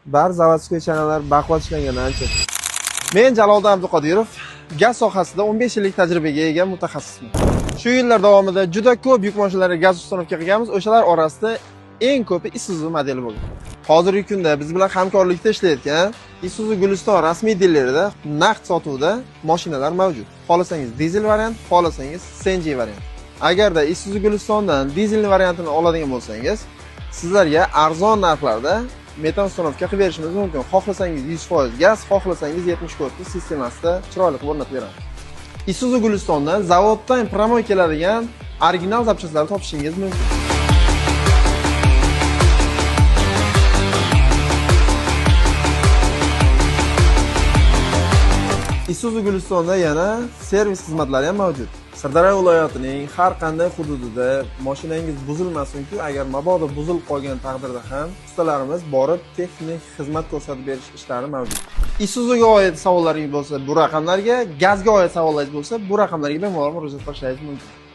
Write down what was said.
Bar zavodskiy chanalar baquvvat ishlangan ancha. Men Jaloliddin Abduqodirov, gaz sohasida 15 yillik tajribaga ega mutaxassisman. Shu yillar davomida juda ko'p yuk mashinalariga gaz uстановka qilganmiz. O'shalar orasida eng ko'pi Isuzu modeli bo'lgan. Hozirgi kunda biz bilan hamkorlikda ishlayotgan Isuzu Guliston rasmiy dilerida naqd sotuvda mashinalar mavjud. Xohlasangiz dizel variant, xohlasangiz CNG variant. Agarda Isuzu Gulistondan dizel variantini oladigan bo'lsangiz, sizlarga arzon narxlarda metan uстановка qilib berishimiz mumkin. Xohlasangiz 100% gaz, xohlasangiz 74 sistemasida chiroyli qilib o'rnatib beramiz. Isuzu Gulistondan zavoddan promoy keladigan original zapchastlarni topishingiz mumkin. Isuzu Gulistonda yana servis xizmatlari ham mavjud. Sirdaryo viloyatining har qanday hududida mashinangiz buzilmasin-ku, agar mabodo buzilib qolgan taqdirda ham ustalarimiz borib texnik xizmat ko'rsatib berish ishlari mavjud. Isuzuga oid savollaringiz bo'lsa bu raqamlarga, gazga oid savollaringiz bo'lsa bu raqamlarga bemalol murojaat qilishingiz mumkin.